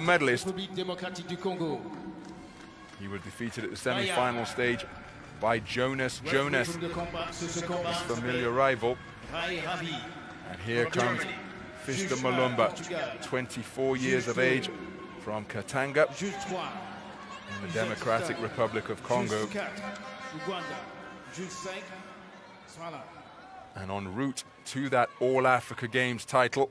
medalist. He was defeated at the semi-final stage by Jonas, his familiar rival. And here comes FISTON MBAYA, 24 years of age, from Katanga in the Democratic Republic of Congo. And en route to that All-Africa Games title,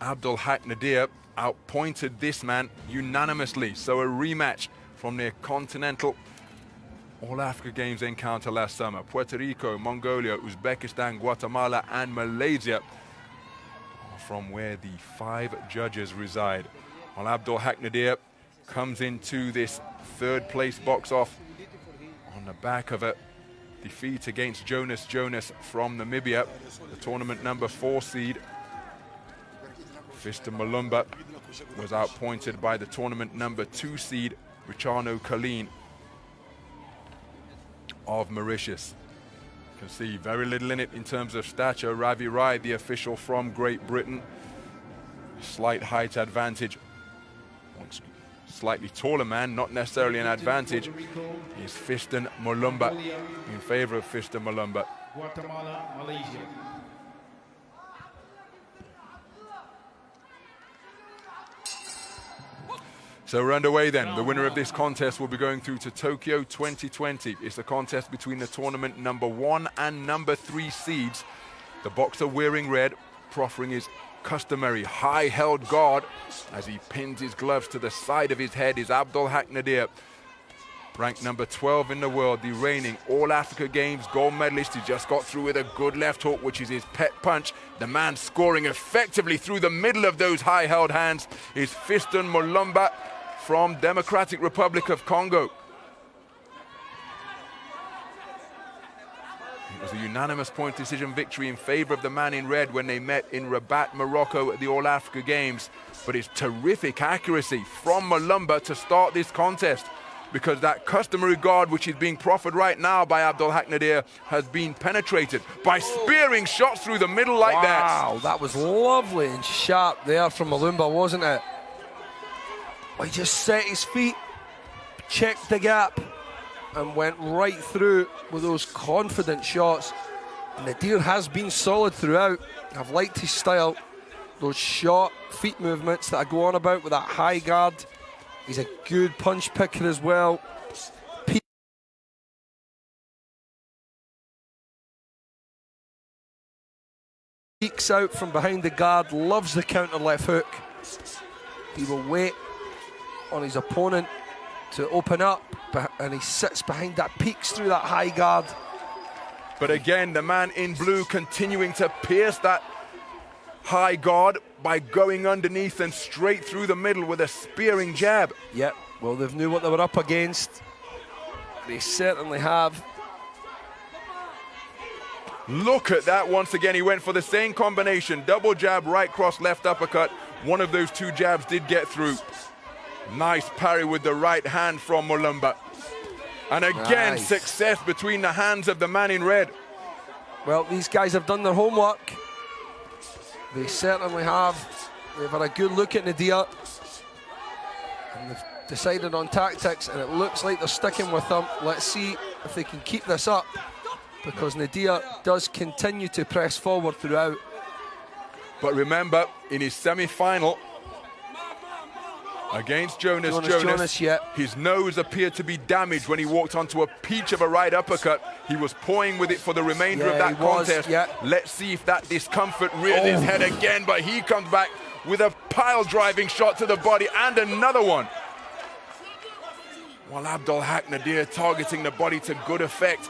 ABDELHAK NADIR outpointed this man unanimously. So a rematch from their continental All-Africa Games encounter last summer. Puerto Rico, Mongolia, Uzbekistan, Guatemala, and Malaysia are from where the 5 judges reside. While ABDELHAK NADIR comes into this third place box off on the back of a defeat against Jonas from Namibia, the tournament number 4 seed. FISTON MBAYA was outpointed by the tournament number 2 seed, Richano Colleen of Mauritius. You can see very little in it in terms of stature. Ravi Rai, the official from Great Britain, slight height advantage. Slightly taller man, not necessarily an advantage, is FISTON MBAYA, in favor of FISTON MBAYA. Guatemala, Malaysia. So we're underway then. The winner of this contest will be going through to Tokyo 2020. It's a contest between the tournament number 1 and number 3 seeds. The boxer wearing red, proffering his customary high-held guard as he pins his gloves to the side of his head is ABDELHAK NADIR, ranked number 12 in the world, the reigning All-Africa Games gold medalist. He just got through with a good left hook, which is his pet punch. The man scoring effectively through the middle of those high-held hands is FISTON MBAYA from Democratic Republic of Congo. It was a unanimous point decision victory in favor of the man in red when they met in Rabat, Morocco at the All-Africa Games. But it's terrific accuracy from MBAYA to start this contest, because that customary guard, which is being proffered right now by ABDELHAK NADIR, has been penetrated by spearing shots through the middle like that. Wow, that was lovely and sharp there from MBAYA, wasn't it? He just set his feet, checked the gap, and went right through with those confident shots. Nadir has been solid throughout. I've liked his style, those short feet movements that I go on about with that high guard. He's a good punch picker as well. Peeks out from behind the guard, loves the counter left hook. He will wait on his opponent to open up, and he sits behind that, peeks through that high guard. But again, the man in blue continuing to pierce that high guard by going underneath and straight through the middle with a spearing jab. Yep, well, they knew what they were up against. They certainly have. Look at that once again. He went for the same combination, double jab, right cross, left uppercut. One of those 2 jabs did get through. Nice parry with the right hand from MBAYA. And again, nice success between the hands of the man in red. Well, these guys have done their homework. They certainly have. They've had a good look at Nadir, and they've decided on tactics, and it looks like they're sticking with them. Let's see if they can keep this up, because Nadir does continue to press forward throughout. But remember, in his semi-final against Jonas, his nose appeared to be damaged when he walked onto a peach of a right uppercut. He was toying with it for the remainder of that contest. Let's see if that discomfort rears his head again, but he comes back with a pile-driving shot to the body and another one. While ABDELHAK NADIR targeting the body to good effect.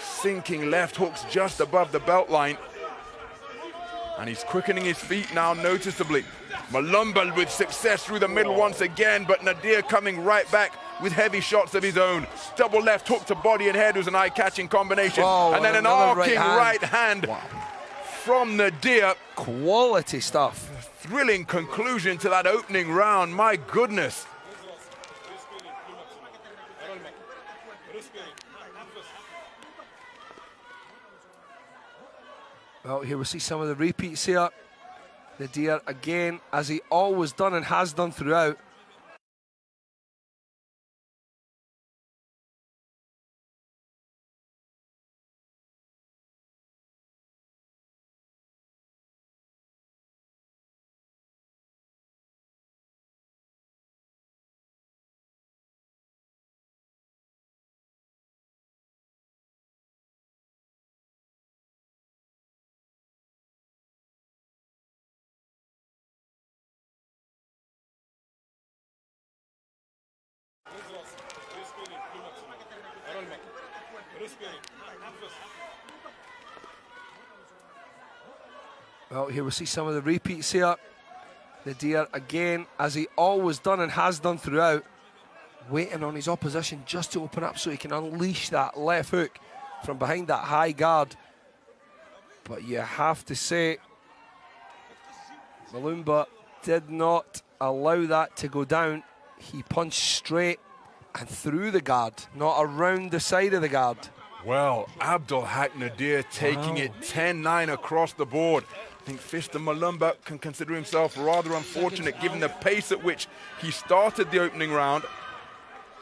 Sinking left hooks just above the belt line. And he's quickening his feet now noticeably. MBAYA with success through the middle once again, but Nadir coming right back with heavy shots of his own. Double left hook to body and head was an eye-catching combination. And then an arcing right hand from Nadir. Quality stuff. Thrilling conclusion to that opening round, my goodness. Well, here we see some of the repeats here. Nadir again, as he always done and has done throughout. Well, here we see some of the repeats here. Nadir again, as he always done and has done throughout, waiting on his opposition just to open up so he can unleash that left hook from behind that high guard. But you have to say, Mulumba did not allow that to go down. He punched straight and through the guard, not around the side of the guard. Well, ABDELHAK Nadir taking it 10-9 across the board. I think FISTON Mulumba can consider himself rather unfortunate given the pace at which he started the opening round.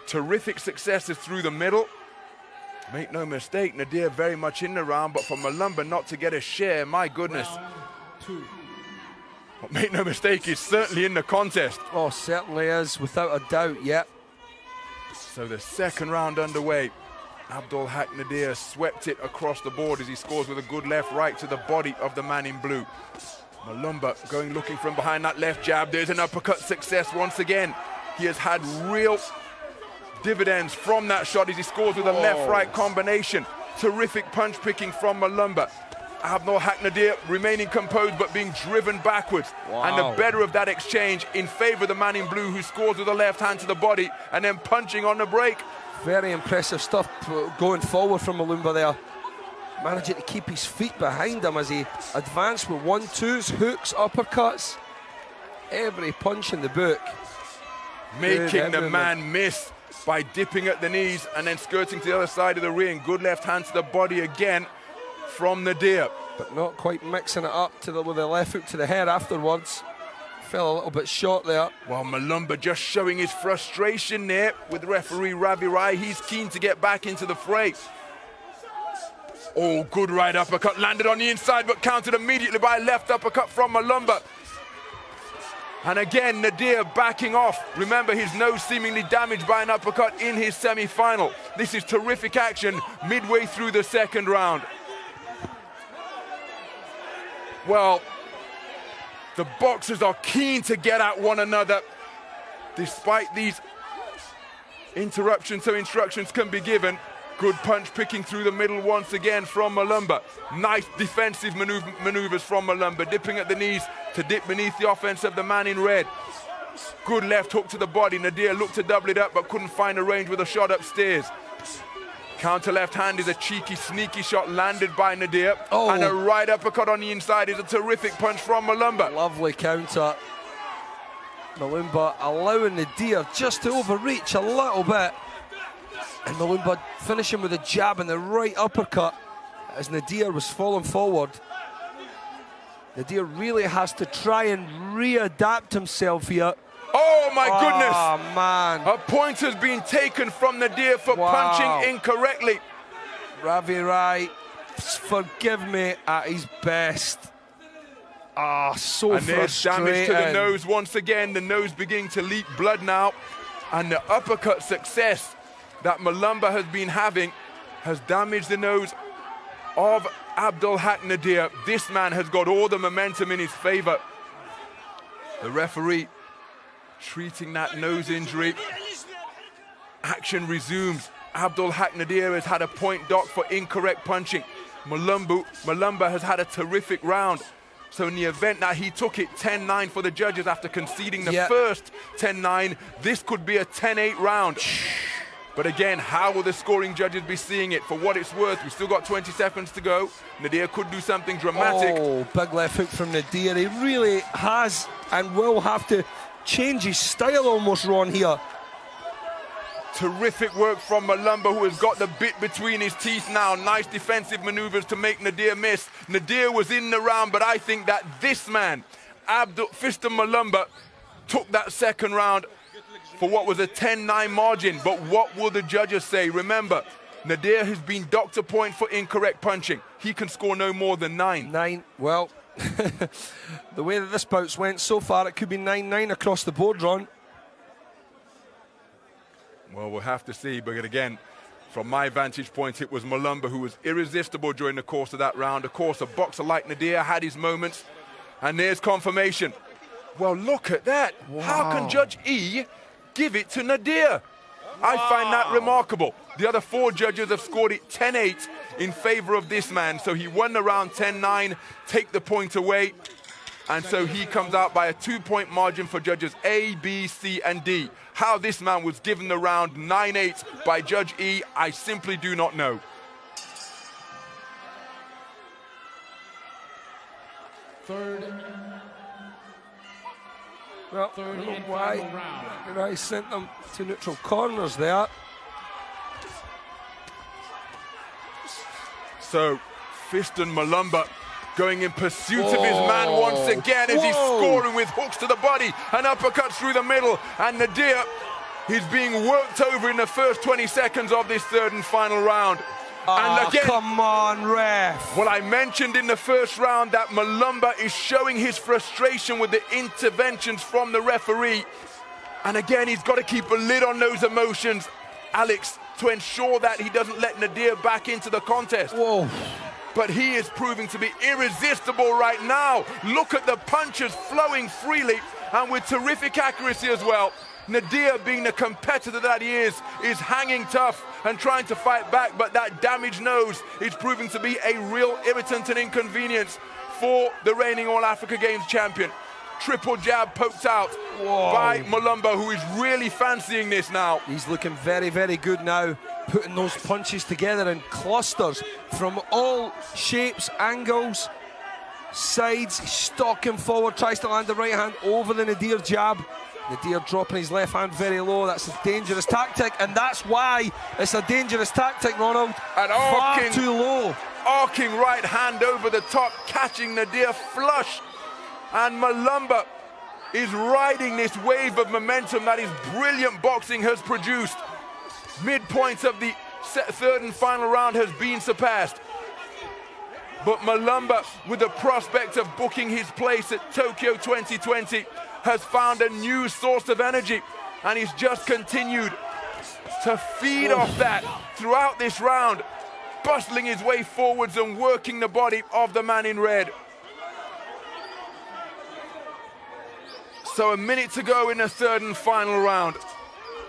Terrific successes through the middle. Make no mistake, Nadir very much in the round, but for Mulumba not to get a share, my goodness. But make no mistake, he's certainly in the contest. Oh, certainly is, without a doubt, yep. So the second round underway. ABDELHAK Nadir swept it across the board as he scores with a good left right to the body of the man in blue. Mulumba going looking from behind that left jab. There's an uppercut success once again. He has had real dividends from that shot as he scores with a left-right combination. Terrific punch picking from Mulumba. ABDELHAK Nadir remaining composed but being driven backwards. And the better of that exchange in favor of the man in blue who scores with a left hand to the body and then punching on the break. Very impressive stuff going forward from Mulumba there. Managing to keep his feet behind him as he advanced with 1-2s, hooks, uppercuts. Every punch in the book. Making the man miss by dipping at the knees and then skirting to the other side of the ring. Good left hand to the body again from Nadir. But not quite mixing it up with a left hook to the head afterwards. Fell a little bit short there. Well, Mulumba just showing his frustration there with referee Ravi Rai. He's keen to get back into the fray. Oh, good right uppercut landed on the inside, but countered immediately by a left uppercut from Mulumba. And again, Nadir backing off. Remember, his nose seemingly damaged by an uppercut in his semi-final. This is terrific action midway through the second round. Well, the boxers are keen to get at one another. Despite these interruptions, so instructions can be given. Good punch picking through the middle once again from Mulumba. Nice defensive maneuvers from Mulumba, dipping at the knees to dip beneath the offense of the man in red. Good left hook to the body. Nadir looked to double it up but couldn't find a range with a shot upstairs. Counter left hand is a cheeky, sneaky shot landed by Nadir. Oh. And a right uppercut on the inside is a terrific punch from Mulumba. Lovely counter. Mulumba allowing Nadir just to overreach a little bit. And Mulumba finishing with a jab and the right uppercut as Nadir was falling forward. Nadir really has to try and readapt himself here. Oh my goodness! Oh man! A point has been taken from Nadir for punching incorrectly. Ravi Rai, forgive me, at his best. Ah, so and there's damage to the frustrating. nose once again. The nose beginning to leak blood now. And the uppercut success that Mulumba has been having has damaged the nose of ABDELHAK Nadir. This man has got all the momentum in his favor. The referee treating that nose injury. Action resumes. ABDELHAK Nadir has had a point docked for incorrect punching. Mulumba has had a terrific round. So in the event that he took it 10-9 for the judges after conceding the first 10-9, this could be a 10-8 round. But again, how will the scoring judges be seeing it? For what it's worth, we've still got 20 seconds to go. Nadir could do something dramatic. Oh, big left hook from Nadir. He really has and will have to change his style almost, Ron, here. Terrific work from Mulumba, who has got the bit between his teeth now. Nice defensive maneuvers to make Nadir miss. Nadir was in the round, but I think that this man, FISTON MBAYA took that second round for what was a 10-9 margin. But what will the judges say? Remember, Nadir has been doctor point for incorrect punching. He can score no more than 9. 9, well, the way that this bout's went so far, it could be 9-9 across the board, Ron. Well, we'll have to see, but again, from my vantage point, it was Mulumba who was irresistible during the course of that round. Of course, a boxer like Nadir had his moments, and there's confirmation. Well, look at that. Wow. How can Judge E give it to Nadir? Wow. I find that remarkable. The other 4 judges have scored it 10-8 in favor of this man, so he won the round 10-9, take the point away, and so he comes out by a 2-point margin for judges A, B, C, and D. How this man was given the round 9-8 by Judge E, I simply do not know. Well, I don't know why I sent them to neutral corners there. So, FISTON MBAYA going in pursuit of his man once again as he's scoring with hooks to the body and uppercuts through the middle. And Nadir, he's being worked over in the first 20 seconds of this third and final round. And again, come on, ref. Well, I mentioned in the first round that Mulumba is showing his frustration with the interventions from the referee. And again, he's got to keep a lid on those emotions, Alex, to ensure that he doesn't let Nadir back into the contest. Whoa. But he is proving to be irresistible right now. Look at the punches flowing freely and with terrific accuracy as well. Nadir, being the competitor that he is hanging tough and trying to fight back, but that damaged nose is proving to be a real irritant and inconvenience for the reigning All-Africa Games champion. Triple jab poked out by Mulumba, who is really fancying this now. He's looking very, very good now, putting those punches together in clusters from all shapes, angles, sides, stalking forward, tries to land the right hand over the Nadir jab. Nadir dropping his left hand very low. That's a dangerous tactic, and that's why it's a dangerous tactic, Ronald. And far too low. Arcing right hand over the top, catching Nadir flush. And Mulumba is riding this wave of momentum that his brilliant boxing has produced. Midpoint of the third and final round has been surpassed. But Mulumba, with the prospect of booking his place at Tokyo 2020, has found a new source of energy, and he's just continued to feed off that throughout this round, bustling his way forwards and working the body of the man in red. So a minute to go in the third and final round.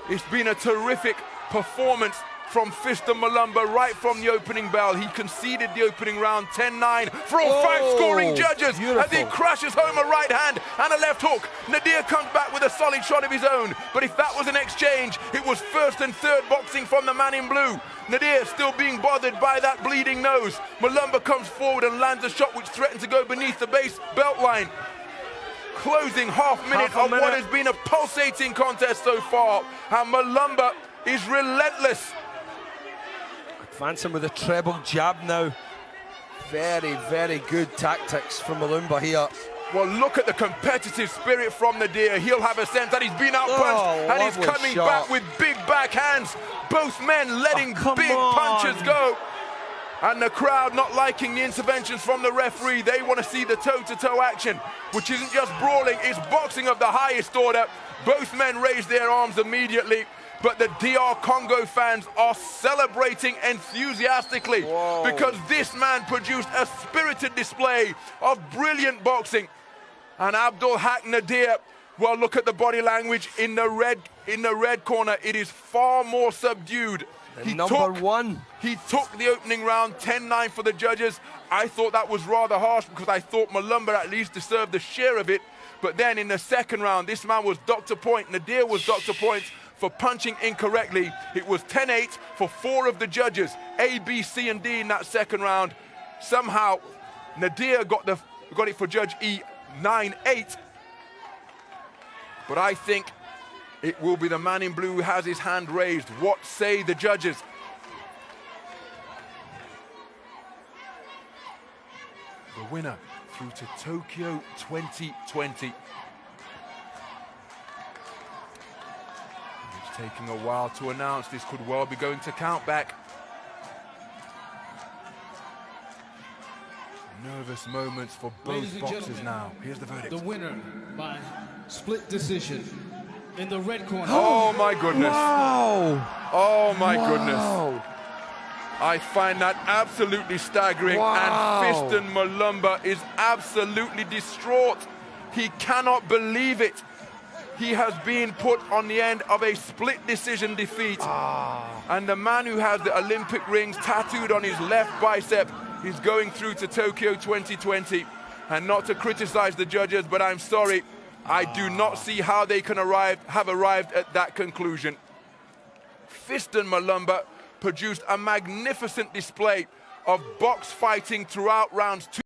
It's been a terrific performance from FISTON MBAYA right from the opening bell. He conceded the opening round 10-9 for all 5 scoring judges. Beautiful. As he crashes home a right hand and a left hook. Nadir comes back with a solid shot of his own. But if that was an exchange, it was first and third boxing from the man in blue. Nadir still being bothered by that bleeding nose. Mulumba comes forward and lands a shot which threatened to go beneath the base belt line. Closing half minute of what has been a pulsating contest so far. And Mulumba is relentless. Advancing with a treble jab now. Very, very good tactics from Mulumba here. Well, look at the competitive spirit from Nadir. He'll have a sense that he's been outpunched and he's coming back with big backhands. Both men letting big punches go. And the crowd not liking the interventions from the referee. They want to see the toe-to-toe action, which isn't just brawling, it's boxing of the highest order. Both men raise their arms immediately, but the DR Congo fans are celebrating enthusiastically because this man produced a spirited display of brilliant boxing. And ABDELHAK NADIR, well, look at the body language in the red corner. It is far more subdued. He took the opening round 10-9 for the judges. I thought that was rather harsh because I thought Mulumba at least deserved a share of it. But then in the second round, this man was Dr. Point. Nadir was Dr. Point for punching incorrectly. It was 10-8 for 4 of the judges, A, B, C, and D in that second round. Somehow, Nadir got it for Judge E 9-8. But I think it will be the man in blue who has his hand raised. What say the judges? The winner, through to Tokyo 2020. It's taking a while to announce. This could well be going to countback. Nervous moments for both boxers now. Here's the verdict. The winner by split decision in the red corner. Oh my goodness. Wow. Oh my goodness. I find that absolutely staggering. Wow. And Fiston Mulumba is absolutely distraught. He cannot believe it. He has been put on the end of a split decision defeat. And the man who has the Olympic rings tattooed on his left bicep is going through to Tokyo 2020. And not to criticize the judges, but I'm sorry, I do not see how they can have arrived at that conclusion. Fiston Mulumba produced a magnificent display of box fighting throughout rounds 2.